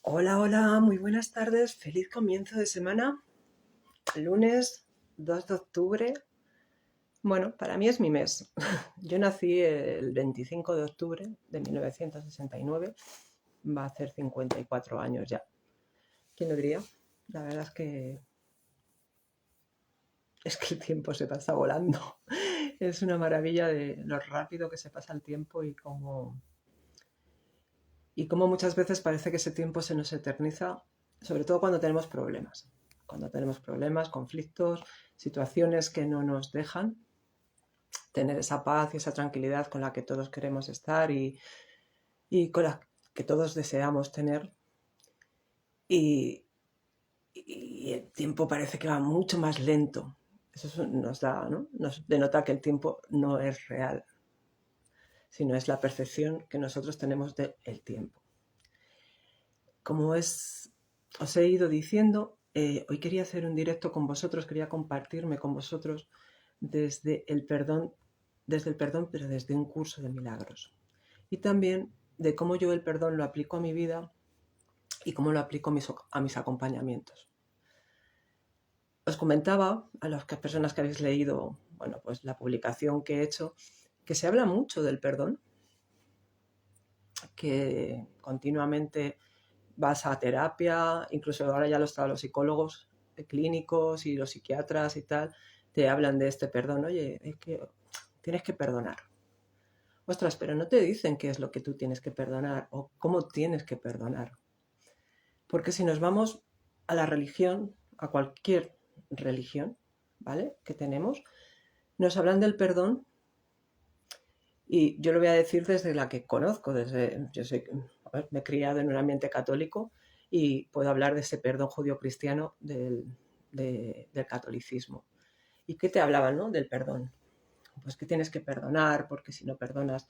Hola, hola, muy buenas tardes, feliz comienzo de semana, lunes 2 de octubre. Bueno, para mí es mi mes. Yo nací el 25 de octubre de 1969, va a hacer 54 años ya. ¿Quién lo diría? La verdad es que el tiempo se pasa volando. Es una maravilla de lo rápido que se pasa el tiempo y cómo muchas veces parece que ese tiempo se nos eterniza, sobre todo cuando tenemos problemas. Cuando tenemos problemas, conflictos, situaciones que no nos dejan tener esa paz y esa tranquilidad con la que todos queremos estar y con la que todos deseamos tener. Y el tiempo parece que va mucho más lento. Eso nos da, ¿no? Nos denota que el tiempo no es real, sino es la percepción que nosotros tenemos del tiempo. Como os he ido diciendo, hoy quería hacer un directo con vosotros, quería compartirme con vosotros desde el perdón, pero desde un curso de milagros. Y también de cómo yo el perdón lo aplico a mi vida y cómo lo aplico a mis acompañamientos. Os comentaba a las personas que habéis leído, bueno, pues la publicación que he hecho, que se habla mucho del perdón, que continuamente vas a terapia, incluso ahora ya los psicólogos clínicos y los psiquiatras y tal, te hablan de este perdón. Oye, es que tienes que perdonar. Ostras, pero no te dicen qué es lo que tú tienes que perdonar o cómo tienes que perdonar. Porque si nos vamos a la religión, a cualquier religión, ¿vale?, que tenemos, nos hablan del perdón y yo lo voy a decir desde la que conozco, me he criado en un ambiente católico y puedo hablar de ese perdón judío-cristiano del catolicismo. ¿Y qué te hablaban, no, del perdón? Pues que tienes que perdonar, porque si no perdonas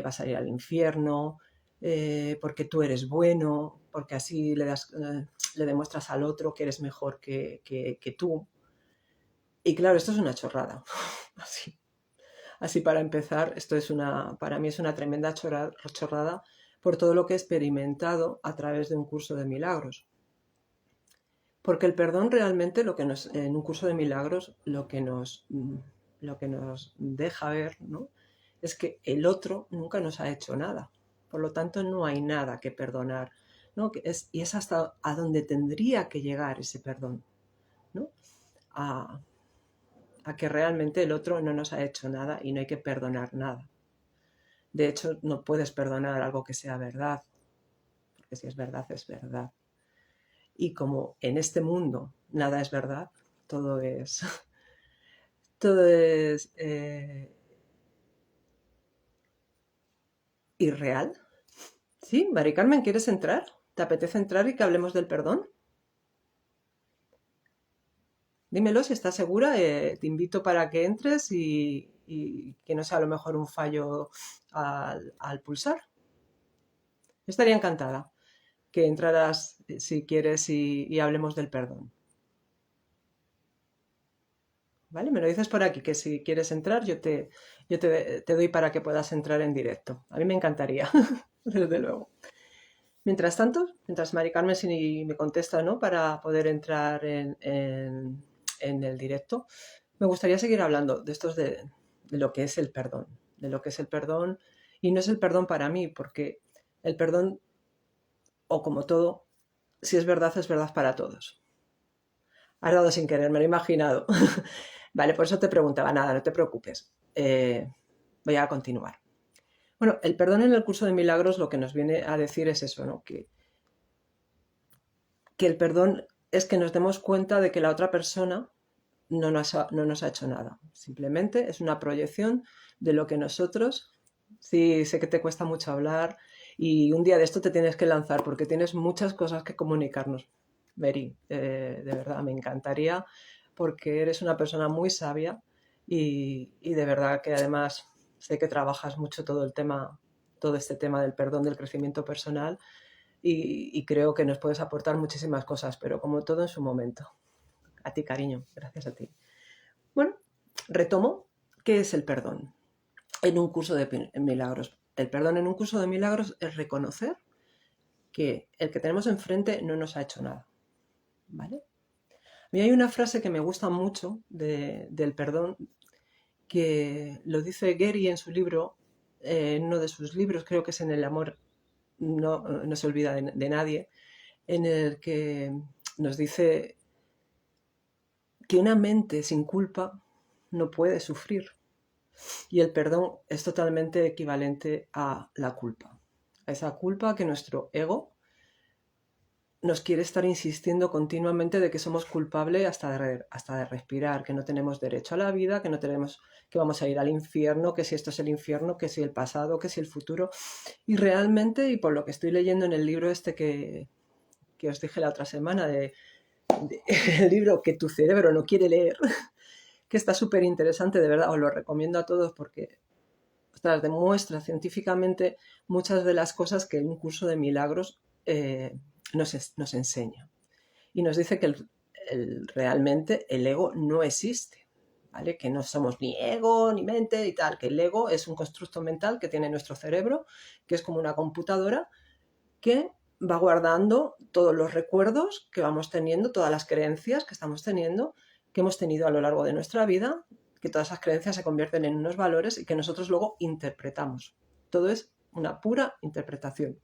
vas a ir al infierno, porque tú eres bueno, porque así le demuestras al otro que eres mejor que tú. Y claro, esto es una chorrada. Así para empezar, para mí es una tremenda chorrada por todo lo que he experimentado a través de un curso de milagros. Porque el perdón realmente, en un curso de milagros, lo que nos deja ver, ¿no?, es que el otro nunca nos ha hecho nada. Por lo tanto, no hay nada que perdonar, ¿no? Y es hasta a donde tendría que llegar ese perdón, ¿no? A que realmente el otro no nos ha hecho nada y no hay que perdonar nada. De hecho, no puedes perdonar algo que sea verdad, porque si es verdad, es verdad. Y como en este mundo nada es verdad, todo es irreal. ¿Sí? Mari Carmen, ¿quieres entrar? ¿Te apetece entrar y que hablemos del perdón? Dímelo si estás segura, te invito para que entres y que no sea a lo mejor un fallo al pulsar. Estaría encantada que entraras, si quieres, y hablemos del perdón. ¿Vale? Me lo dices por aquí, que si quieres entrar, yo te doy para que puedas entrar en directo. A mí me encantaría, desde luego. Mientras tanto, mientras Mari Carmen si me contesta, ¿no?, para poder entrar en el directo, me gustaría seguir hablando de lo que es el perdón, de lo que es el perdón, y no es el perdón para mí, porque el perdón, o como todo, si es verdad para todos. Has dado sin querer, me lo he imaginado. Vale, por eso te preguntaba, nada, no te preocupes. Voy a continuar. Bueno, el perdón en el curso de milagros lo que nos viene a decir es eso, ¿no?, que el perdón es que nos demos cuenta de que la otra persona no nos ha hecho nada. Simplemente es una proyección de lo que nosotros, sí, sé que te cuesta mucho hablar y un día de esto te tienes que lanzar porque tienes muchas cosas que comunicarnos. Mary, de verdad, me encantaría porque eres una persona muy sabia y de verdad que además sé que trabajas mucho todo este tema del perdón, del crecimiento personal y creo que nos puedes aportar muchísimas cosas, pero como todo en su momento. A ti, cariño, gracias a ti. Bueno, retomo ¿qué es el perdón en un curso de milagros? El perdón en un curso de milagros es reconocer que el que tenemos enfrente no nos ha hecho nada, ¿vale? A mí hay una frase que me gusta mucho del perdón, que lo dice Gary en su libro, en uno de sus libros, creo que es en El amor no se olvida de nadie, en el que nos dice que una mente sin culpa no puede sufrir. Y el perdón es totalmente equivalente a la culpa. A esa culpa que nuestro ego nos quiere estar insistiendo continuamente de que somos culpables hasta de respirar, que no tenemos derecho a la vida, que no tenemos, que vamos a ir al infierno, que si esto es el infierno, que si el pasado, que si el futuro. Y realmente, y por lo que estoy leyendo en el libro este que os dije la otra semana, el libro que tu cerebro no quiere leer, que está súper interesante, de verdad, os lo recomiendo a todos porque ostras, demuestra científicamente muchas de las cosas que un curso de milagros nos enseña. Y nos dice que realmente el ego no existe, ¿vale? Que no somos ni ego ni mente y tal, que el ego es un constructo mental que tiene nuestro cerebro, que es como una computadora que va guardando todos los recuerdos que vamos teniendo, todas las creencias que estamos teniendo, que hemos tenido a lo largo de nuestra vida, que todas esas creencias se convierten en unos valores y que nosotros luego interpretamos. Todo es una pura interpretación.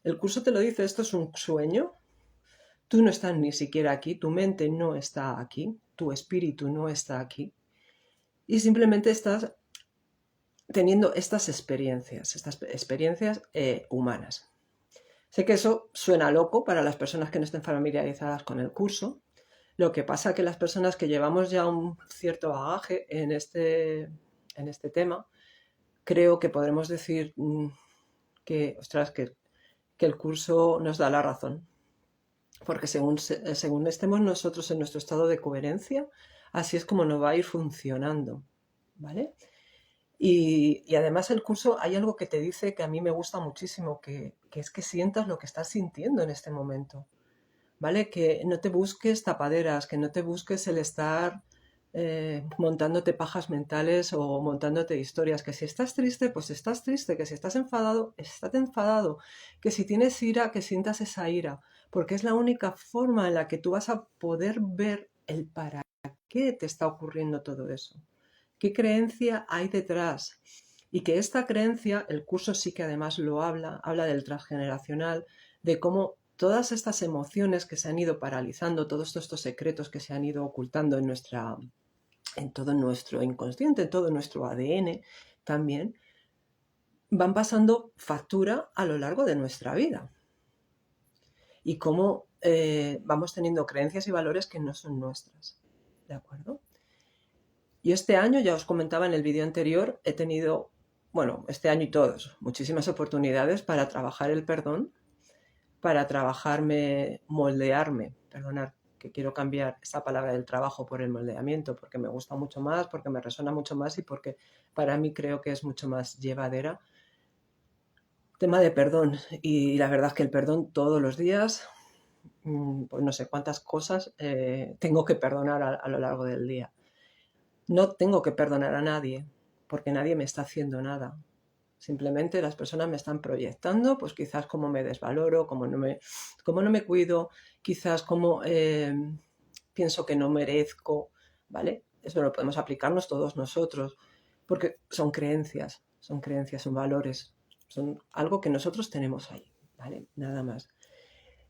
El curso te lo dice, esto es un sueño, tú no estás ni siquiera aquí, tu mente no está aquí, tu espíritu no está aquí y simplemente estás teniendo estas experiencias humanas. Sé que eso suena loco para las personas que no estén familiarizadas con el curso. Lo que pasa es que las personas que llevamos ya un cierto bagaje en este tema, creo que podremos decir ostras, que el curso nos da la razón. Porque según estemos nosotros en nuestro estado de coherencia, así es como nos va a ir funcionando, ¿vale? Y además el curso hay algo que te dice que a mí me gusta muchísimo, que es que sientas lo que estás sintiendo en este momento, ¿vale? Que no te busques tapaderas, que no te busques el estar montándote pajas mentales o montándote historias, que si estás triste, pues estás triste, que si estás enfadado, estate enfadado, que si tienes ira, que sientas esa ira, porque es la única forma en la que tú vas a poder ver el para qué te está ocurriendo todo eso, qué creencia hay detrás. Y que esta creencia, el curso sí que además lo habla del transgeneracional, de cómo todas estas emociones que se han ido paralizando, todos estos secretos que se han ido ocultando en todo nuestro inconsciente, en todo nuestro ADN también, van pasando factura a lo largo de nuestra vida. Y cómo vamos teniendo creencias y valores que no son nuestras. ¿De acuerdo? Yo este año, ya os comentaba en el vídeo anterior, he tenido, bueno, este año y todos, muchísimas oportunidades para trabajar el perdón, para moldearme, perdonad, que quiero cambiar esa palabra del trabajo por el moldeamiento, porque me gusta mucho más, porque me resuena mucho más y porque para mí creo que es mucho más llevadera. Tema de perdón, y la verdad es que el perdón todos los días, pues no sé cuántas cosas tengo que perdonar a lo largo del día. No tengo que perdonar a nadie, porque nadie me está haciendo nada. Simplemente las personas me están proyectando, pues quizás cómo me desvaloro, cómo no me cuido, quizás cómo pienso que no merezco, ¿vale? Eso lo podemos aplicarnos todos nosotros, porque son creencias, son valores, son algo que nosotros tenemos ahí, ¿vale? Nada más.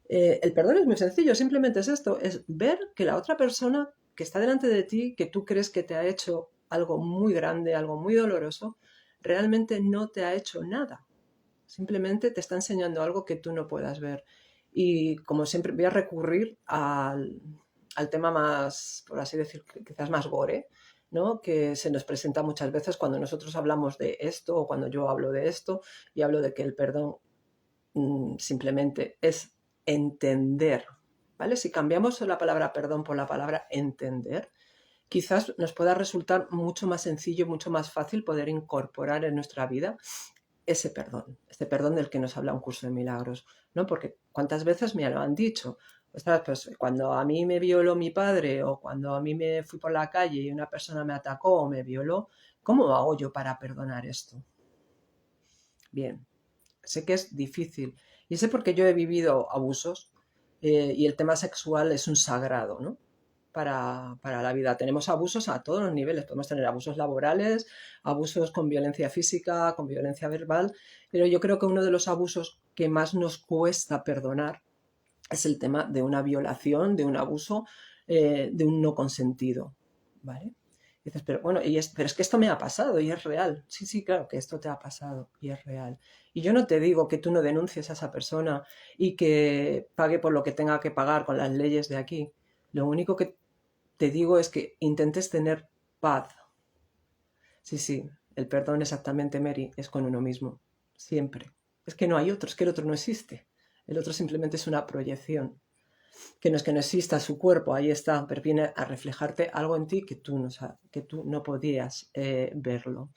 El perdón es muy sencillo, simplemente es esto, es ver que la otra persona que está delante de ti, que tú crees que te ha hecho algo muy grande, algo muy doloroso, realmente no te ha hecho nada. Simplemente te está enseñando algo que tú no puedas ver. Y como siempre voy a recurrir al tema más, por así decir, quizás más gore, ¿no? Que se nos presenta muchas veces cuando nosotros hablamos de esto o cuando yo hablo de esto y hablo de que el perdón simplemente es entender, ¿vale? Si cambiamos la palabra perdón por la palabra entender, quizás nos pueda resultar mucho más sencillo, mucho más fácil poder incorporar en nuestra vida este perdón del que nos habla un curso de milagros, ¿no? Porque cuántas veces me lo han dicho, ostras, pues cuando a mí me violó mi padre o cuando a mí me fui por la calle y una persona me atacó o me violó, ¿cómo hago yo para perdonar esto? Bien, sé que es difícil y sé porque yo he vivido abusos y el tema sexual es un sagrado, ¿no? Para la vida. Tenemos abusos a todos los niveles. Podemos tener abusos laborales, abusos con violencia física, con violencia verbal, pero yo creo que uno de los abusos que más nos cuesta perdonar es el tema de una violación, de un abuso, de un no consentido, ¿vale? Y dices, pero bueno, pero es que esto me ha pasado y es real. Sí, sí, claro que esto te ha pasado y es real. Y yo no te digo que tú no denuncies a esa persona y que pague por lo que tenga que pagar con las leyes de aquí. Lo único que te digo es que intentes tener paz. Sí, sí, el perdón exactamente, Mary, es con uno mismo. Siempre. Es que no hay otro, es que el otro no existe. El otro simplemente es una proyección. Que no es que no exista su cuerpo, ahí está, pero viene a reflejarte algo en ti que tú no podías verlo.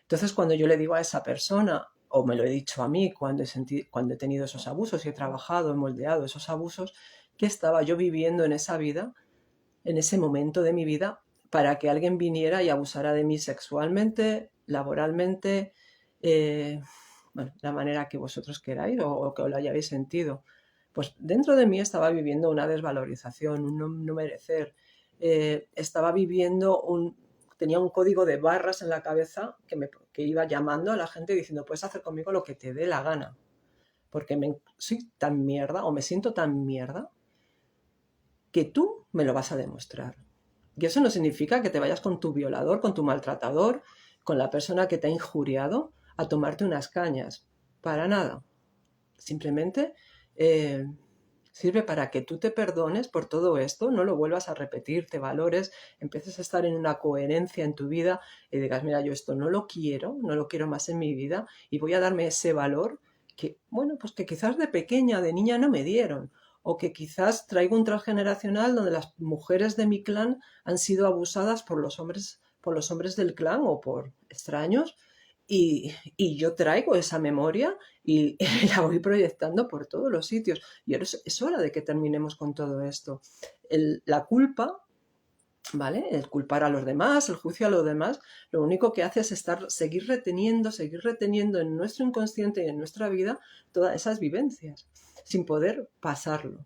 Entonces, cuando yo le digo a esa persona, o me lo he dicho a mí cuando he tenido esos abusos y he trabajado, he moldeado esos abusos, ¿qué estaba yo viviendo en esa vida, en ese momento de mi vida, para que alguien viniera y abusara de mí sexualmente, laboralmente, eh, bueno, la manera que vosotros queráis o que os lo hayáis sentido? Pues dentro de mí estaba viviendo una desvalorización, un no merecer. Estaba viviendo tenía un código de barras en la cabeza que iba llamando a la gente diciendo, puedes hacer conmigo lo que te dé la gana, porque soy tan mierda o me siento tan mierda que tú me lo vas a demostrar. Y eso no significa que te vayas con tu violador, con tu maltratador, con la persona que te ha injuriado a tomarte unas cañas. Para nada. Simplemente eh, sirve para que tú te perdones por todo esto, no lo vuelvas a repetir, te valores, empieces a estar en una coherencia en tu vida y digas, mira, yo esto no lo quiero más en mi vida y voy a darme ese valor que, bueno, pues que quizás de pequeña, de niña no me dieron. O que quizás traigo un transgeneracional donde las mujeres de mi clan han sido abusadas por los hombres del clan o por extraños y yo traigo esa memoria y la voy proyectando por todos los sitios. Y ahora es hora de que terminemos con todo esto. La culpa, ¿vale? El culpar a los demás, el juicio a los demás, lo único que hace es seguir reteniendo en nuestro inconsciente y en nuestra vida todas esas vivencias, sin poder pasarlo.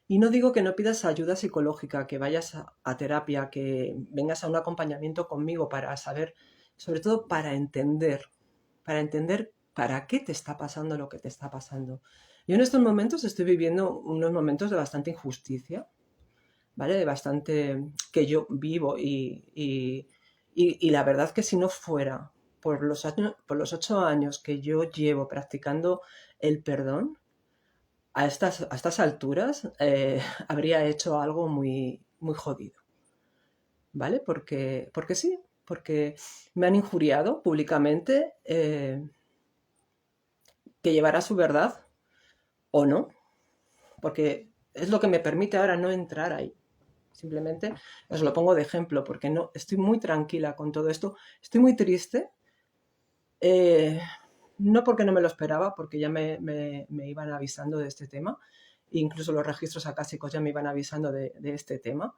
Y no digo que no pidas ayuda psicológica, que vayas a terapia, que vengas a un acompañamiento conmigo para saber, sobre todo para entender para qué te está pasando lo que te está pasando. Yo en estos momentos estoy viviendo unos momentos de bastante injusticia, ¿vale? De bastante que yo vivo y la verdad que si no fuera por los 8 años que yo llevo practicando el perdón, a estas alturas habría hecho algo muy, muy jodido, ¿vale? Porque sí, porque me han injuriado públicamente, que llevará su verdad o no, porque es lo que me permite ahora no entrar ahí. Simplemente os lo pongo de ejemplo, porque no estoy muy tranquila con todo esto, estoy muy triste, eh, no porque no me lo esperaba, porque ya me iban avisando de este tema, incluso los registros acásicos ya me iban avisando de este tema.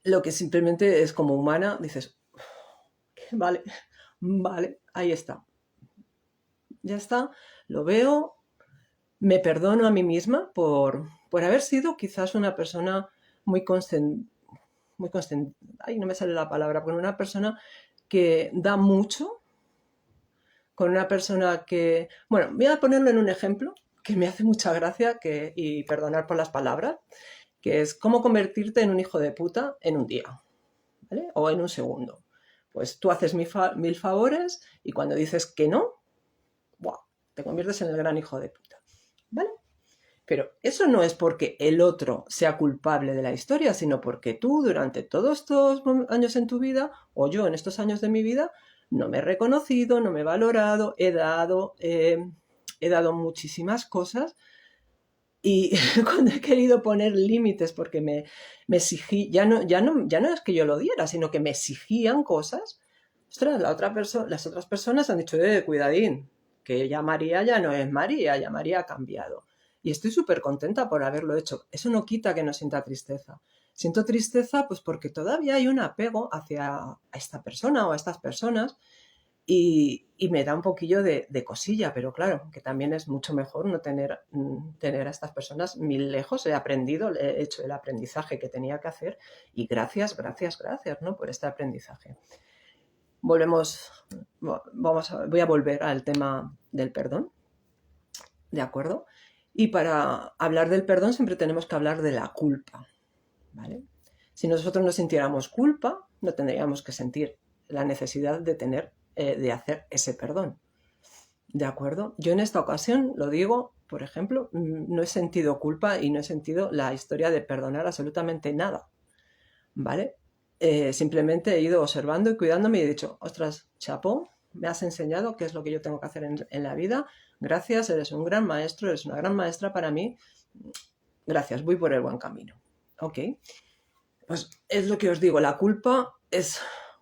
Lo que simplemente es como humana, dices, vale, vale, ahí está, ya está, lo veo, me perdono a mí misma por haber sido quizás una persona muy muy ay, no me sale la palabra, con una persona que da mucho, con una persona que, bueno, voy a ponerlo en un ejemplo que me hace mucha gracia y perdonar por las palabras, que es cómo convertirte en un hijo de puta en un día, ¿vale? O en un segundo. Pues tú haces mil favores y cuando dices que no, ¡buah!, te conviertes en el gran hijo de puta, ¿vale? Pero eso no es porque el otro sea culpable de la historia, sino porque tú durante todos estos años en tu vida, o yo en estos años de mi vida, no me he reconocido, no me he valorado, he dado muchísimas cosas y cuando he querido poner límites porque me exigí, ya no es que yo lo diera, sino que me exigían cosas, ostras, las otras personas han dicho, cuidadín, que ya María ya no es María, ya María ha cambiado. y estoy súper contenta por haberlo hecho. Eso no quita que no sienta tristeza. Siento tristeza pues porque todavía hay un apego hacia a esta persona o a estas personas y me da un poquillo de cosilla, pero claro, que también es mucho mejor no tener a estas personas mil lejos. He aprendido, he hecho el aprendizaje que tenía que hacer y gracias, ¿no? Por este aprendizaje. Voy a volver al tema del perdón, ¿de acuerdo? Y para hablar del perdón siempre tenemos que hablar de la culpa, ¿vale? Si nosotros no sintiéramos culpa, no tendríamos que sentir la necesidad de hacer ese perdón, ¿de acuerdo? Yo en esta ocasión, lo digo, por ejemplo, no he sentido culpa y no he sentido la historia de perdonar absolutamente nada, ¿vale? Simplemente he ido observando y cuidándome y he dicho, ostras, chapó, me has enseñado qué es lo que yo tengo que hacer en la vida, gracias, eres un gran maestro, eres una gran maestra para mí, gracias, voy por el buen camino. Ok, pues es lo que os digo, la culpa es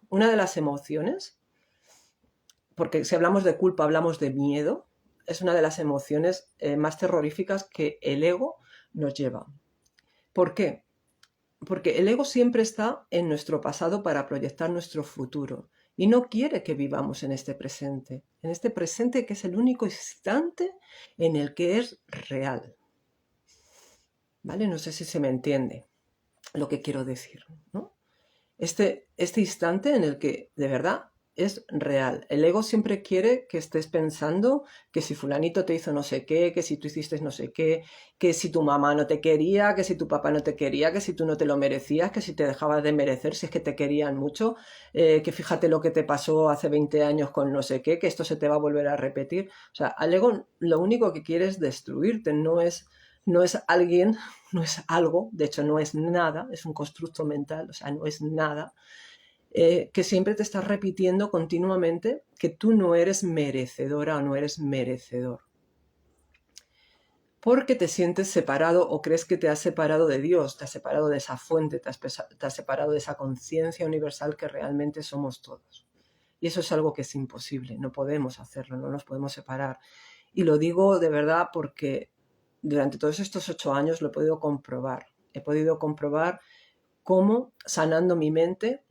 una de las emociones, porque si hablamos de culpa hablamos de miedo, es una de las emociones más terroríficas que el ego nos lleva. ¿Por qué? Porque el ego siempre está en nuestro pasado para proyectar nuestro futuro y no quiere que vivamos en este presente que es el único instante en el que es real. ¿Vale? No sé si se me entiende lo que quiero decir, ¿no? Este instante en el que de verdad es real. El ego siempre quiere que estés pensando que si fulanito te hizo no sé qué, que si tú hiciste no sé qué, que si tu mamá no te quería, que si tu papá no te quería, que si tú no te lo merecías, que si te dejabas de merecer, si es que te querían mucho, que fíjate lo que te pasó hace 20 años con no sé qué, que esto se te va a volver a repetir. O sea, al ego lo único que quiere es destruirte, no es alguien, no es algo, de hecho no es nada, es un constructo mental, o sea, no es nada, que siempre te estás repitiendo continuamente que tú no eres merecedora o no eres merecedor. Porque te sientes separado o crees que te has separado de Dios, te has separado de esa fuente, te has separado de esa conciencia universal que realmente somos todos. Y eso es algo que es imposible, no podemos hacerlo, no nos podemos separar. Y lo digo de verdad porque durante todos estos 8 años lo he podido comprobar. He podido comprobar cómo sanando mi mente,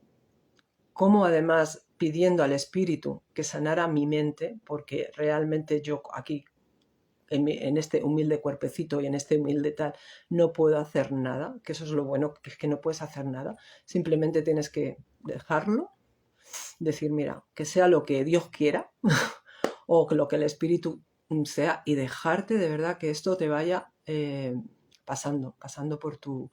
cómo además pidiendo al espíritu que sanara mi mente, porque realmente yo aquí, en este humilde cuerpecito y en este humilde tal, no puedo hacer nada, que eso es lo bueno, que es que no puedes hacer nada, simplemente tienes que dejarlo, decir, mira, que sea lo que Dios quiera o que lo que el espíritu sea y dejarte de verdad que esto te vaya pasando por tu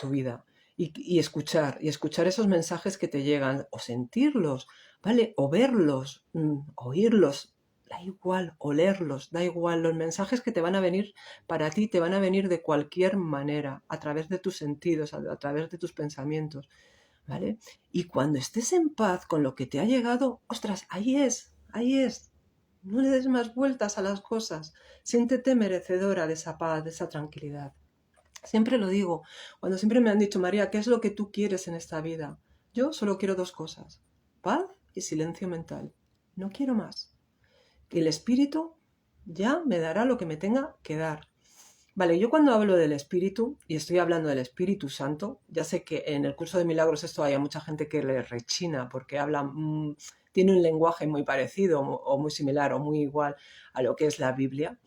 vida y escuchar esos mensajes que te llegan o sentirlos, ¿vale? O verlos, oírlos, da igual, olerlos, da igual, los mensajes que te van a venir para ti te van a venir de cualquier manera, a través de tus sentidos, a través de tus pensamientos, ¿vale? Y cuando estés en paz con lo que te ha llegado, ostras, ahí es. No le des más vueltas a las cosas. Siéntete merecedora de esa paz, de esa tranquilidad. Siempre lo digo, cuando siempre me han dicho, María, ¿qué es lo que tú quieres en esta vida? Yo solo quiero 2 cosas, paz y silencio mental. No quiero más. Y el espíritu ya me dará lo que me tenga que dar. Vale, yo cuando hablo del espíritu, y estoy hablando del Espíritu Santo, ya sé que en el curso de milagros esto hay a mucha gente que le rechina porque habla, tiene un lenguaje muy parecido o muy similar o muy igual a lo que es la Biblia.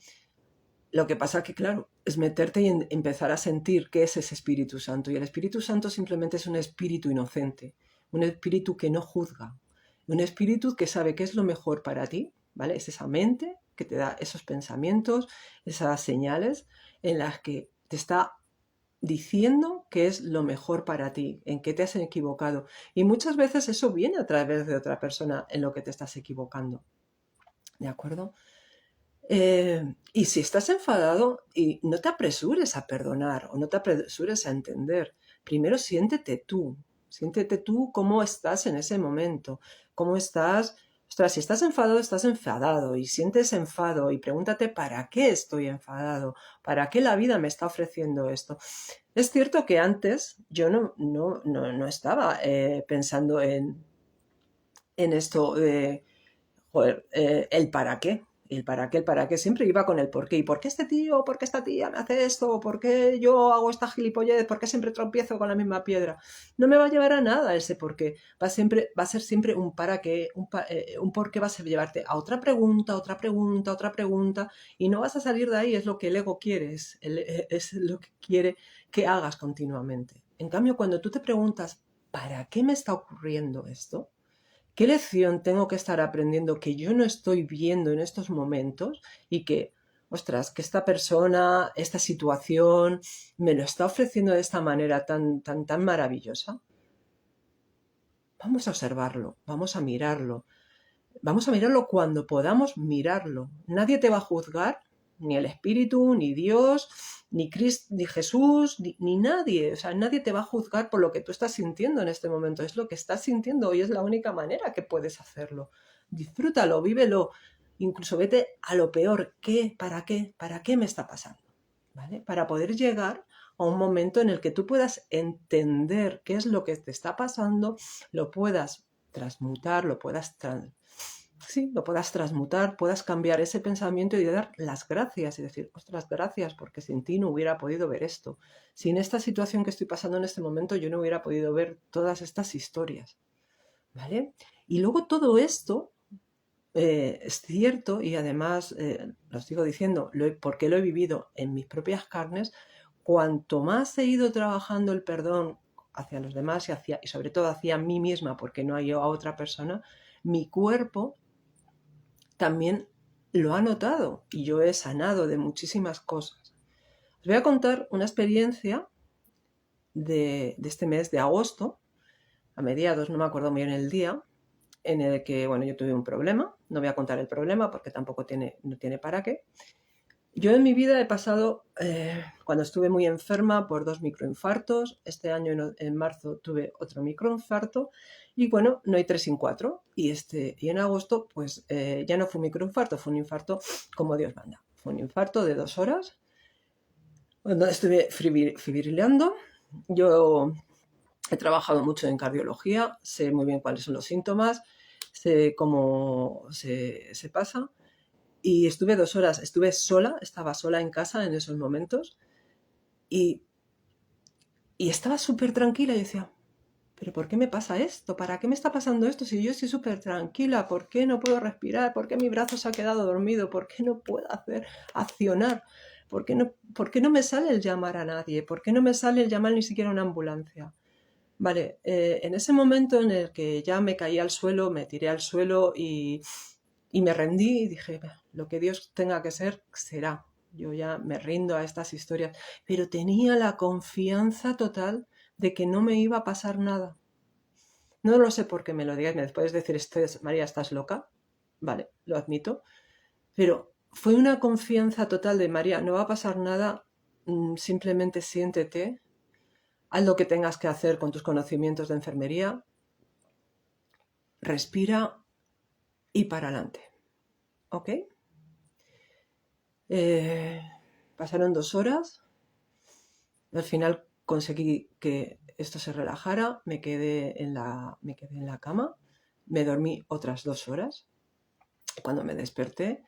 Lo que pasa que, claro, es meterte y empezar a sentir qué es ese Espíritu Santo. Y el Espíritu Santo simplemente es un espíritu inocente, un espíritu que no juzga, un espíritu que sabe qué es lo mejor para ti, ¿vale? Es esa mente que te da esos pensamientos, esas señales en las que te está diciendo qué es lo mejor para ti, en qué te has equivocado. Y muchas veces eso viene a través de otra persona en lo que te estás equivocando. ¿De acuerdo? Y si estás enfadado, y no te apresures a perdonar o no te apresures a entender. Primero siéntete tú cómo estás en ese momento, cómo estás. Ostras, si estás enfadado y sientes enfado y pregúntate ¿para qué estoy enfadado? ¿Para qué la vida me está ofreciendo esto? Es cierto que antes yo no estaba pensando en esto de, joder, el para qué. Y el para qué siempre iba con el por qué. ¿Y por qué este tío, por qué esta tía me hace esto? ¿Por qué yo hago esta gilipollez? ¿Por qué siempre tropiezo con la misma piedra? No me va a llevar a nada ese por qué. Va a ser siempre un para qué, un por qué va a ser llevarte a otra pregunta, otra pregunta, otra pregunta, y no vas a salir de ahí. Es lo que el ego quiere, es lo que quiere que hagas continuamente. En cambio, cuando tú te preguntas, ¿para qué me está ocurriendo esto? ¿Qué lección tengo que estar aprendiendo que yo no estoy viendo en estos momentos y que, ostras, que esta persona, esta situación me lo está ofreciendo de esta manera tan maravillosa? Vamos a observarlo, vamos a mirarlo cuando podamos mirarlo. Nadie te va a juzgar, ni el Espíritu, ni Dios, ni Jesús, ni nadie. O sea, nadie te va a juzgar por lo que tú estás sintiendo en este momento. Es lo que estás sintiendo y es la única manera que puedes hacerlo. Disfrútalo, vívelo. Incluso vete a lo peor. ¿Qué? ¿Para qué? ¿Para qué me está pasando? ¿Vale? Para poder llegar a un momento en el que tú puedas entender qué es lo que te está pasando, lo puedas transmutar, lo puedas transmutar, puedas cambiar ese pensamiento y dar las gracias y decir, ostras, gracias, porque sin ti no hubiera podido ver esto. Sin esta situación que estoy pasando en este momento, yo no hubiera podido ver todas estas historias. ¿Vale? Y luego todo esto es cierto y además, lo sigo diciendo, porque lo he vivido en mis propias carnes, cuanto más he ido trabajando el perdón hacia los demás y sobre todo hacia mí misma, porque no hay yo a otra persona, mi cuerpo también lo ha notado y yo he sanado de muchísimas cosas. Os voy a contar una experiencia de este mes de agosto, a mediados, no me acuerdo muy bien el día, en el que, bueno, yo tuve un problema. No voy a contar el problema porque tampoco no tiene para qué. Yo en mi vida he pasado, cuando estuve muy enferma, por 2 microinfartos. Este año en marzo tuve otro microinfarto y bueno, no hay 3 sin 4. Y en agosto pues ya no fue un microinfarto, fue un infarto como Dios manda. Fue un infarto de 2 horas donde estuve fibrileando. Yo he trabajado mucho en cardiología, sé muy bien cuáles son los síntomas, sé cómo se pasa. Y estuve 2 horas, estaba sola en casa en esos momentos y, estaba súper tranquila y decía, ¿pero por qué me pasa esto? ¿Para qué me está pasando esto si yo estoy súper tranquila? ¿Por qué no puedo respirar? ¿Por qué mi brazo se ha quedado dormido? ¿Por qué no puedo accionar? ¿Por qué no me sale el llamar a nadie? ¿Por qué no me sale el llamar ni siquiera a una ambulancia? Vale, en ese momento en el que ya me caí al suelo, me tiré al suelo y me rendí y dije, lo que Dios tenga que ser, será. Yo ya me rindo a estas historias. Pero tenía la confianza total de que no me iba a pasar nada. No lo sé por qué me lo digas, me puedes decir, María, ¿estás loca? Vale, lo admito. Pero fue una confianza total de María, no va a pasar nada, simplemente siéntete, haz lo que tengas que hacer con tus conocimientos de enfermería, respira y para adelante. ¿Ok? Pasaron 2 horas. Al final conseguí que esto se relajara, me quedé en la cama, me dormí otras 2 horas. Cuando me desperté,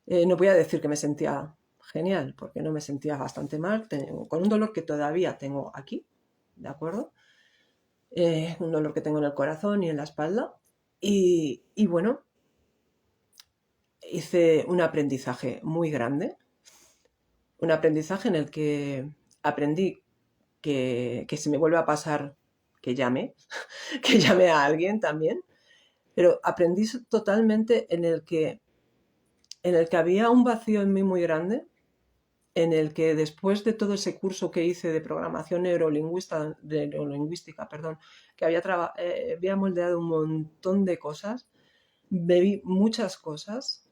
no voy a decir que me sentía genial, porque no me sentía bastante mal, con un dolor que todavía tengo aquí, ¿de acuerdo? Un dolor que tengo en el corazón y en la espalda. Y bueno, hice un aprendizaje muy grande, un aprendizaje en el que aprendí que si me vuelve a pasar, que llame, que llame a alguien también, pero aprendí totalmente en el que había un vacío en mí muy grande, en el que después de todo ese curso que hice de programación neurolingüística, que había moldeado un montón de cosas, vi muchas cosas,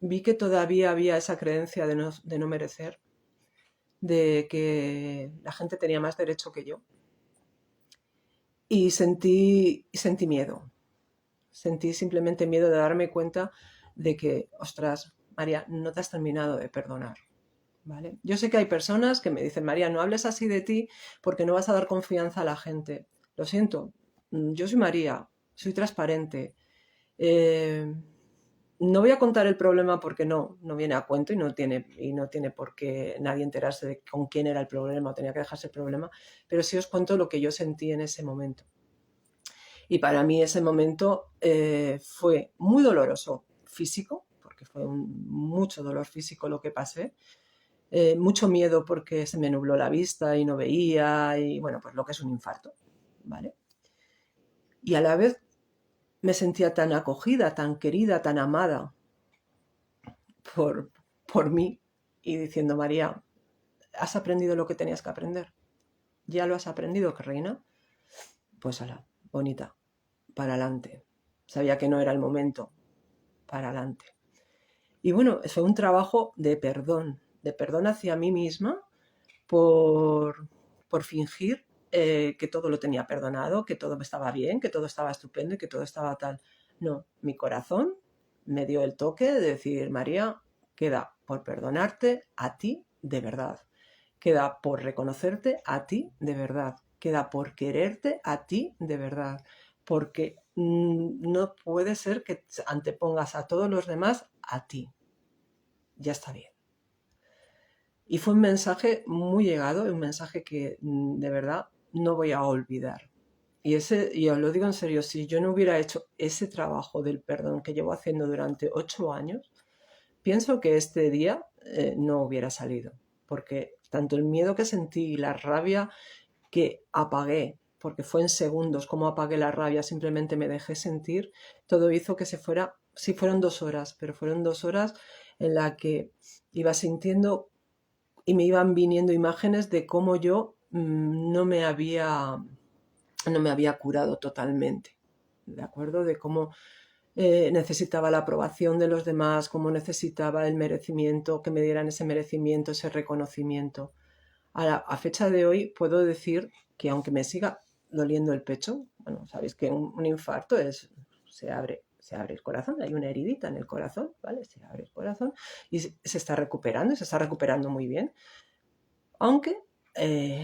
vi que todavía había esa creencia de no merecer, de que la gente tenía más derecho que yo. Y sentí miedo. Sentí simplemente miedo de darme cuenta de que, ostras, María, no te has terminado de perdonar. ¿Vale? Yo sé que hay personas que me dicen, María, no hables así de ti porque no vas a dar confianza a la gente. Lo siento, yo soy María, soy transparente. No voy a contar el problema porque no viene a cuento y no tiene por qué nadie enterarse de con quién era el problema o tenía que dejarse el problema, pero sí os cuento lo que yo sentí en ese momento. Y para mí ese momento fue muy doloroso físico, porque fue mucho dolor físico lo que pasé, mucho miedo porque se me nubló la vista y no veía, y bueno, pues lo que es un infarto, ¿vale? Y a la vez me sentía tan acogida, tan querida, tan amada por, por mí y diciendo, María, ¿has aprendido lo que tenías que aprender? ¿Ya lo has aprendido, reina? Pues ala, bonita, para adelante. Sabía que no era el momento, para adelante. Y bueno, fue un trabajo de perdón hacia mí misma por fingir que todo lo tenía perdonado, que todo estaba bien, que todo estaba estupendo y que todo estaba tal. No, mi corazón me dio el toque de decir, María, queda por perdonarte a ti de verdad, queda por reconocerte a ti de verdad, queda por quererte a ti de verdad, porque no puede ser que antepongas a todos los demás a ti. Ya está bien. Y fue un mensaje muy llegado, un mensaje que de verdad no voy a olvidar. Y os lo digo en serio, si yo no hubiera hecho ese trabajo del perdón que llevo haciendo durante 8 años, pienso que este día no hubiera salido. Porque tanto el miedo que sentí y la rabia que apagué, porque fue en segundos como apagué la rabia, simplemente me dejé sentir, todo hizo que se fuera, sí fueron 2 horas, pero fueron 2 horas en las que iba sintiendo y me iban viniendo imágenes de cómo yo no me había curado totalmente, ¿de acuerdo? De cómo necesitaba la aprobación de los demás, cómo necesitaba el merecimiento, que me dieran ese merecimiento, ese reconocimiento. A fecha de hoy puedo decir que aunque me siga doliendo el pecho, bueno, sabéis que un infarto se abre el corazón, hay una heridita en el corazón, ¿vale? Se abre el corazón y se está recuperando y se está recuperando muy bien. Aunque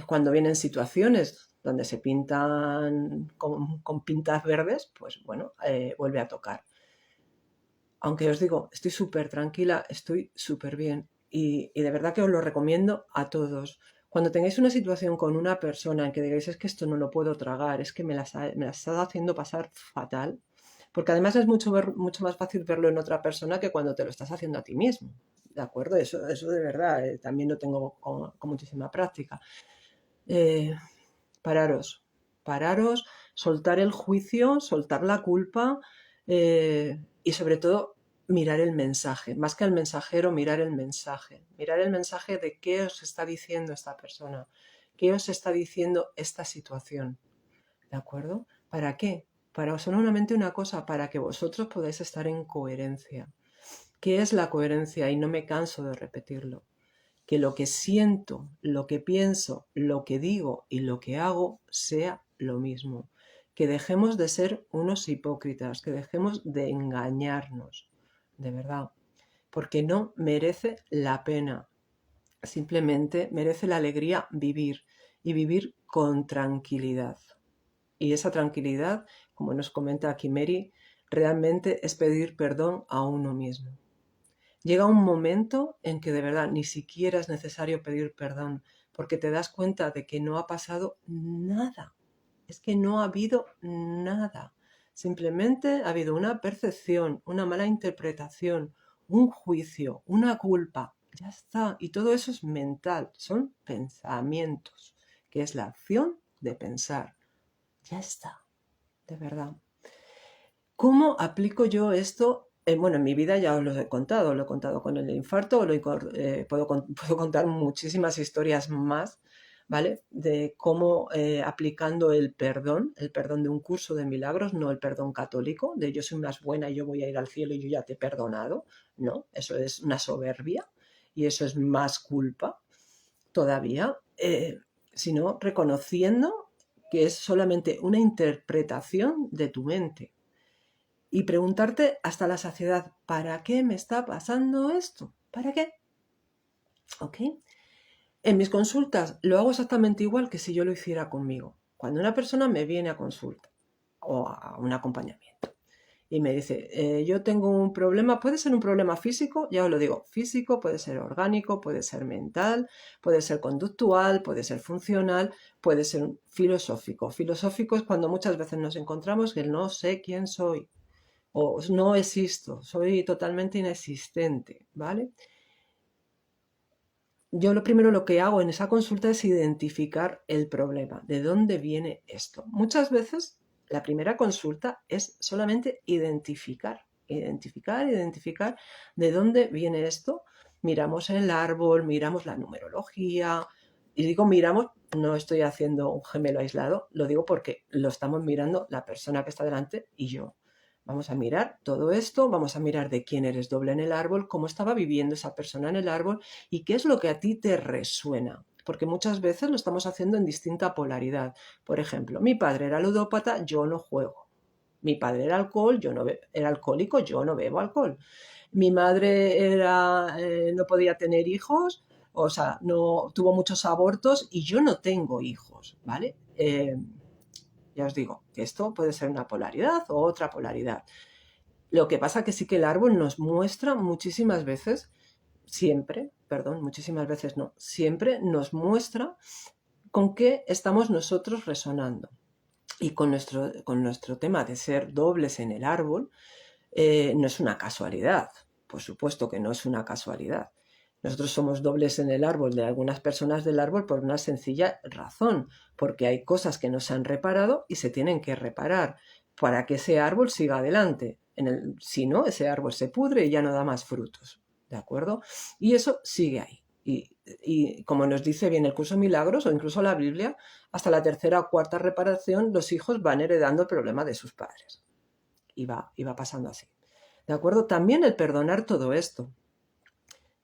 cuando vienen situaciones donde se pintan con pintas verdes, pues bueno, vuelve a tocar. Aunque os digo, estoy súper tranquila, estoy súper bien y de verdad que os lo recomiendo a todos. Cuando tengáis una situación con una persona en que digáis es que esto no lo puedo tragar, es que me la está haciendo pasar fatal, porque además es mucho más fácil verlo en otra persona que cuando te lo estás haciendo a ti mismo. ¿De acuerdo? Eso de verdad, también lo tengo con muchísima práctica. Eh, pararos, pararos, soltar el juicio, soltar la culpa y sobre todo mirar el mensaje, más que al mensajero, mirar el mensaje de qué os está diciendo esta persona, qué os está diciendo esta situación, ¿de acuerdo? ¿Para qué? Para solamente una cosa, para que vosotros podáis estar en coherencia. ¿Qué es la coherencia? Y no me canso de repetirlo. Que lo que siento, lo que pienso, lo que digo y lo que hago sea lo mismo. Que dejemos de ser unos hipócritas, que dejemos de engañarnos, de verdad, porque no merece la pena. Simplemente merece la alegría vivir y vivir con tranquilidad. Y esa tranquilidad, como nos comenta aquí Mary, realmente es pedir perdón a uno mismo. Llega un momento en que de verdad ni siquiera es necesario pedir perdón, porque te das cuenta de que no ha pasado nada. Es que no ha habido nada. Simplemente ha habido una percepción, una mala interpretación, un juicio, una culpa. Ya está. Y todo eso es mental. Son pensamientos, que es la acción de pensar. Ya está. De verdad. ¿Cómo aplico yo esto? Bueno, en mi vida ya os lo he contado con el infarto, puedo contar muchísimas historias más, ¿vale? De cómo aplicando el perdón de un curso de milagros, no el perdón católico, de yo soy más buena y yo voy a ir al cielo y yo ya te he perdonado, no, eso es una soberbia y eso es más culpa todavía, sino reconociendo que es solamente una interpretación de tu mente y preguntarte hasta la saciedad, ¿para qué me está pasando esto? ¿Para qué? ¿Ok? En mis consultas lo hago exactamente igual que si yo lo hiciera conmigo. Cuando una persona me viene a consulta o a un acompañamiento y me dice, yo tengo un problema, puede ser un problema físico, ya os lo digo, físico, puede ser orgánico, puede ser mental, puede ser conductual, puede ser funcional, puede ser filosófico. Filosófico es cuando muchas veces nos encontramos que no sé quién soy o no existo, soy totalmente inexistente, ¿vale? Yo lo primero lo que hago en esa consulta es identificar el problema, de dónde viene esto. Muchas veces la primera consulta es solamente identificar de dónde viene esto. Miramos el árbol, miramos la numerología, y digo miramos, no estoy haciendo un gemelo aislado, lo digo porque lo estamos mirando la persona que está delante y yo. Vamos a mirar todo esto, vamos a mirar de quién eres doble en el árbol, cómo estaba viviendo esa persona en el árbol y qué es lo que a ti te resuena. Porque muchas veces lo estamos haciendo en distinta polaridad. Por ejemplo, mi padre era ludópata, yo no juego. Mi padre era era alcohólico, yo no bebo alcohol. Mi madre no podía tener hijos, o sea, no tuvo muchos abortos y yo no tengo hijos, ¿vale? Ya os digo que esto puede ser una polaridad o otra polaridad. Lo que pasa que sí que el árbol nos muestra muchísimas veces, siempre, perdón, muchísimas veces no, siempre nos muestra con qué estamos nosotros resonando. Y con nuestro tema de ser dobles en el árbol, no es una casualidad, por supuesto que no es una casualidad. Nosotros somos dobles en el árbol de algunas personas del árbol por una sencilla razón, porque hay cosas que no se han reparado y se tienen que reparar para que ese árbol siga adelante. Si no, ese árbol se pudre y ya no da más frutos, ¿de acuerdo? Y eso sigue ahí. Y como nos dice bien el curso de Milagros o incluso la Biblia, hasta la tercera o cuarta reparación los hijos van heredando el problema de sus padres. Y va pasando así. ¿De acuerdo? También el perdonar todo esto.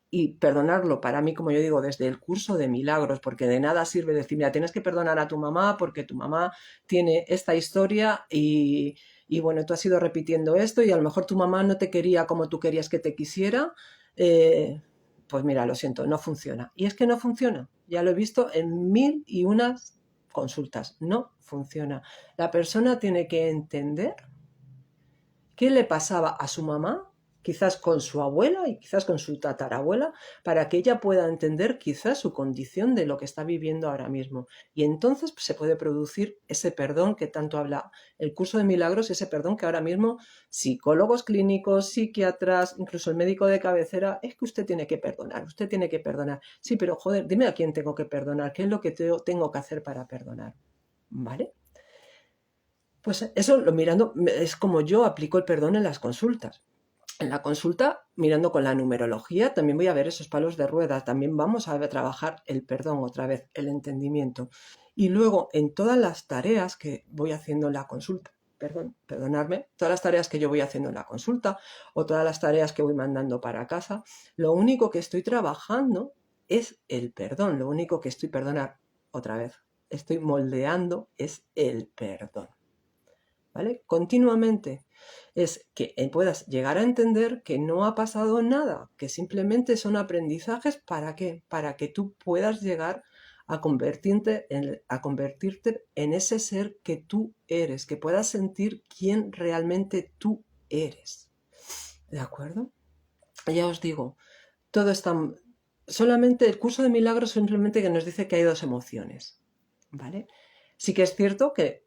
Y perdonarlo para mí, como yo digo, desde el curso de milagros, porque de nada sirve decir, mira, tienes que perdonar a tu mamá porque tu mamá tiene esta historia y bueno, tú has ido repitiendo esto y a lo mejor tu mamá no te quería como tú querías que te quisiera. Pues mira, lo siento, no funciona. Y es que no funciona. Ya lo he visto en 1001 consultas. No funciona. La persona tiene que entender qué le pasaba a su mamá, quizás con su abuela y quizás con su tatarabuela, para que ella pueda entender quizás su condición de lo que está viviendo ahora mismo. Y entonces se puede producir ese perdón que tanto habla el curso de milagros, ese perdón que ahora mismo psicólogos clínicos, psiquiatras, incluso el médico de cabecera, es que usted tiene que perdonar, usted tiene que perdonar. Sí, pero joder, dime a quién tengo que perdonar, qué es lo que tengo que hacer para perdonar. ¿Vale? Pues eso lo mirando es como yo aplico el perdón en las consultas. En la consulta, mirando con la numerología, también voy a ver esos palos de rueda, también vamos a trabajar el perdón otra vez, el entendimiento. Y luego, en todas las tareas que voy haciendo en la consulta, perdonadme, todas las tareas que yo voy haciendo en la consulta o todas las tareas que voy mandando para casa, lo único que estoy trabajando es el perdón, lo único que otra vez, estoy moldeando es el perdón. ¿Vale? Continuamente es que puedas llegar a entender que no ha pasado nada, que simplemente son aprendizajes. ¿Para qué? Para que tú puedas llegar a convertirte en ese ser que tú eres, que puedas sentir quién realmente tú eres. ¿De acuerdo? Ya os digo, todo está... Solamente el curso de milagros simplemente que nos dice que hay dos emociones. ¿Vale? Sí que es cierto que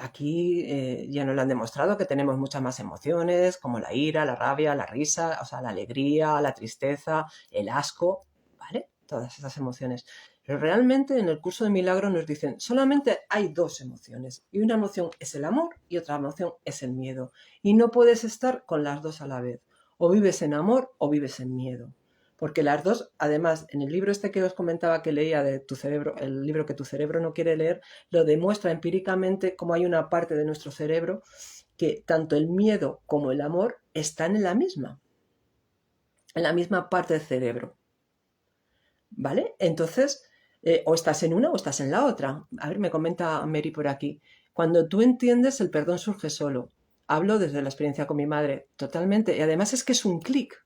aquí ya nos lo han demostrado que tenemos muchas más emociones, como la ira, la rabia, la risa, o sea, la alegría, la tristeza, el asco, ¿vale? Todas esas emociones. Pero realmente en el curso de milagro nos dicen, solamente hay dos emociones. Y una emoción es el amor y otra emoción es el miedo. Y no puedes estar con las dos a la vez. O vives en amor o vives en miedo. Porque las dos, además, en el libro este que os comentaba que leía de tu cerebro, el libro que tu cerebro no quiere leer, lo demuestra empíricamente cómo hay una parte de nuestro cerebro que tanto el miedo como el amor están en la misma parte del cerebro. ¿Vale? Entonces, o estás en una o estás en la otra. A ver, me comenta Mary por aquí. Cuando tú entiendes, el perdón surge solo. Hablo desde la experiencia con mi madre, totalmente. Y además es que es un clic.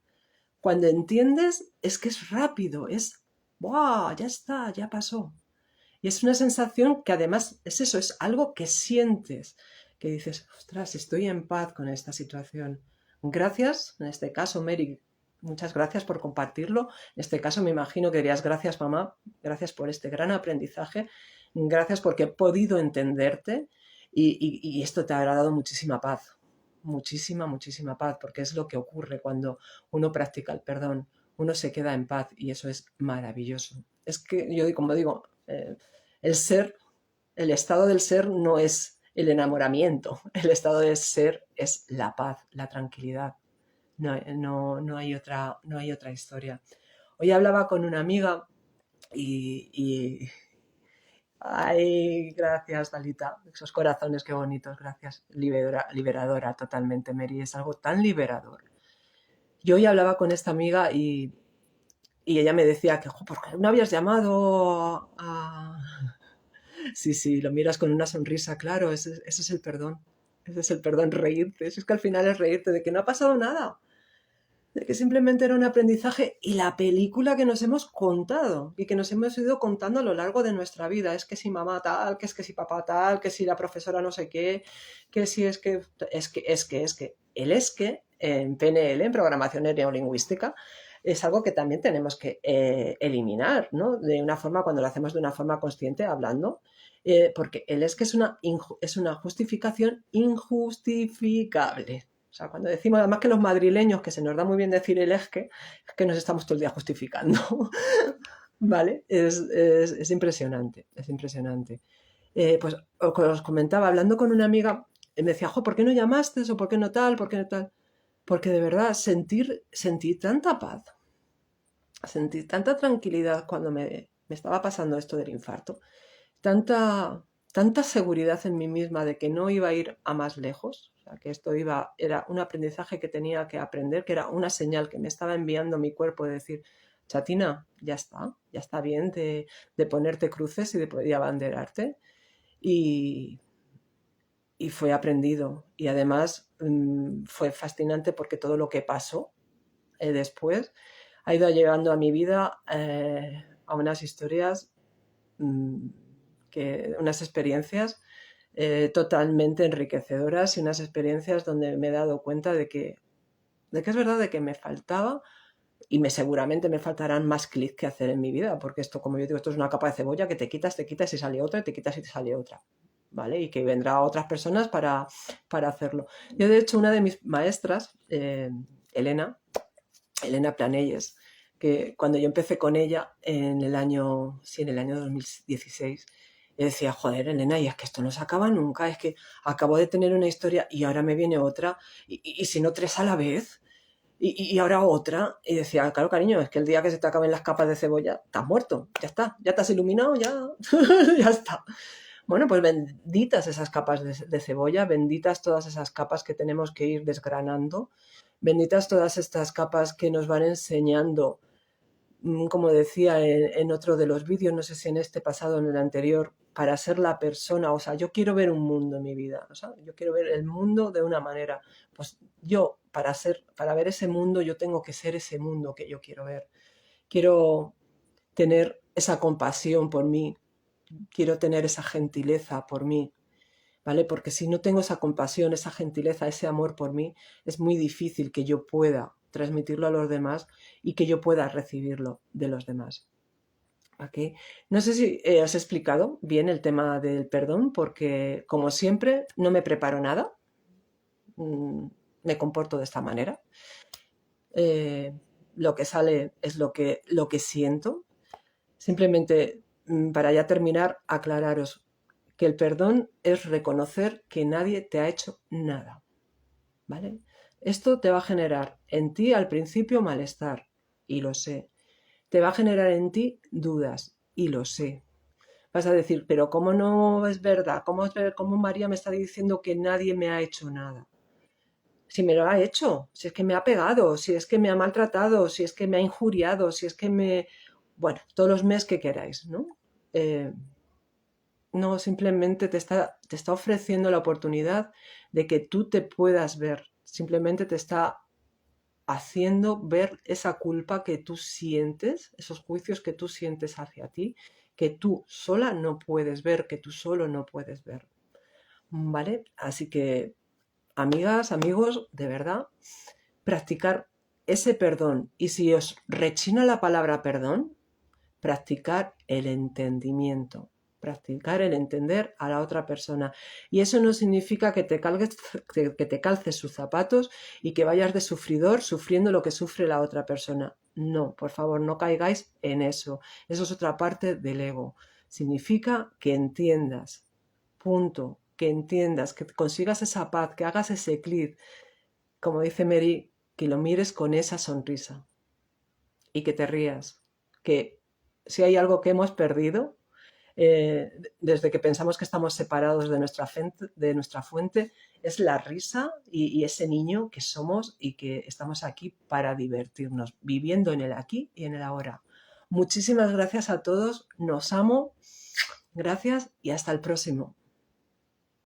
Cuando entiendes, es que es rápido, es, ¡buah! Ya está, ya pasó. Y es una sensación que además es eso, es algo que sientes, que dices, ostras, estoy en paz con esta situación. Gracias, en este caso, Mary, muchas gracias por compartirlo. En este caso me imagino que dirías, gracias mamá, gracias por este gran aprendizaje, gracias porque he podido entenderte y esto te habrá dado muchísima paz, muchísima, muchísima paz, porque es lo que ocurre cuando uno practica el perdón, uno se queda en paz y eso es maravilloso. Es que yo, como digo, el ser, el estado del ser no es el enamoramiento, el estado del ser es la paz, la tranquilidad. No hay otra historia. Hoy hablaba con una amiga y ay, gracias, Dalita. Esos corazones, qué bonitos, gracias. Liberadora totalmente, Mary. Es algo tan liberador. Yo hoy hablaba con esta amiga y ella me decía que, ¿por qué no habías llamado a...? Sí, sí, lo miras con una sonrisa, claro, ese es el perdón. Ese es el perdón, reírte. Es que al final es reírte de que no ha pasado nada, de que simplemente era un aprendizaje y la película que nos hemos contado y que nos hemos ido contando a lo largo de nuestra vida. Es que si mamá tal, que es que si papá tal, que si la profesora no sé qué, que si es que, El es que en PNL, en programación neurolingüística, es algo que también tenemos que eliminar, ¿no? De una forma, cuando lo hacemos de una forma consciente, hablando, porque el es que es una justificación injustificable. O sea, cuando decimos, además que los madrileños, que se nos da muy bien decir el es que nos estamos todo el día justificando. ¿Vale? Es impresionante, es impresionante. Pues os comentaba, hablando con una amiga, me decía, ¿por qué no llamaste? ¿O por qué no tal? ¿Por qué no tal? Porque de verdad sentí tanta paz, sentí tanta tranquilidad cuando me estaba pasando esto del infarto, tanta, tanta seguridad en mí misma de que no iba a ir a más lejos, o sea, que era un aprendizaje que tenía que aprender, que era una señal que me estaba enviando mi cuerpo de decir, chatina, ya está bien de ponerte cruces y de abanderarte. Y, y fue aprendido. Y además fue fascinante porque todo lo que pasó después ha ido llevando a mi vida a unas historias unas experiencias totalmente enriquecedoras y unas experiencias donde me he dado cuenta de que es verdad de que me faltaba y seguramente me faltarán más clics que hacer en mi vida, porque esto, como yo digo, esto es una capa de cebolla que te quitas y sale otra, y te quitas y te sale otra, ¿vale? Y que vendrá otras personas para hacerlo. Yo, de hecho, una de mis maestras, Elena Planelles, que cuando yo empecé con ella en el año 2016, yo decía, joder, Elena, y es que esto no se acaba nunca, es que acabo de tener una historia y ahora me viene otra, y si no tres a la vez, y ahora otra, y decía, claro, cariño, es que el día que se te acaben las capas de cebolla, estás muerto, ya está, ya te has iluminado, ya, ya está. Bueno, pues benditas esas capas de cebolla, benditas todas esas capas que tenemos que ir desgranando, benditas todas estas capas que nos van enseñando, como decía en otro de los vídeos, no sé si en este pasado o en el anterior, para ser la persona, o sea, yo quiero ver un mundo en mi vida, o sea, yo quiero ver el mundo de una manera, pues yo, para ver ese mundo, yo tengo que ser ese mundo que yo quiero ver. Quiero tener esa compasión por mí, quiero tener esa gentileza por mí, ¿vale? Porque si no tengo esa compasión, esa gentileza, ese amor por mí, es muy difícil que yo pueda transmitirlo a los demás y que yo pueda recibirlo de los demás. ¿Okay? No sé si os he explicado bien el tema del perdón, porque como siempre no me preparo nada, me comporto de esta manera. Lo que sale es lo que siento. Simplemente, para ya terminar, aclararos que el perdón es reconocer que nadie te ha hecho nada, ¿vale? Esto te va a generar en ti al principio malestar, y lo sé. Te va a generar en ti dudas, y lo sé. Vas a decir, pero ¿cómo no es verdad? ¿Cómo María me está diciendo que nadie me ha hecho nada? Si me lo ha hecho, si es que me ha pegado, si es que me ha maltratado, si es que me ha injuriado, si es que me... Bueno, todos los meses que queráis, ¿no? No, simplemente te está ofreciendo la oportunidad de que tú te puedas ver. Simplemente te está haciendo ver esa culpa que tú sientes, esos juicios que tú sientes hacia ti, que tú sola no puedes ver, que tú solo no puedes ver. ¿vale? Así que, amigas, amigos, de verdad, practicar ese perdón. Y si os rechina la palabra perdón, practicar el entendimiento, practicar el entender a la otra persona. Y eso no significa que te calces sus zapatos y que vayas de sufridor sufriendo lo que sufre la otra persona. No, por favor, no caigáis en eso. Eso es otra parte del ego. Significa que entiendas, punto, que entiendas, que consigas esa paz, que hagas ese clic, como dice Mary, que lo mires con esa sonrisa y que te rías, que si hay algo que hemos perdido, desde que pensamos que estamos separados de nuestra fuente, es la risa y ese niño que somos y que estamos aquí para divertirnos, viviendo en el aquí y en el ahora. Muchísimas gracias a todos, nos amo, gracias y hasta el próximo.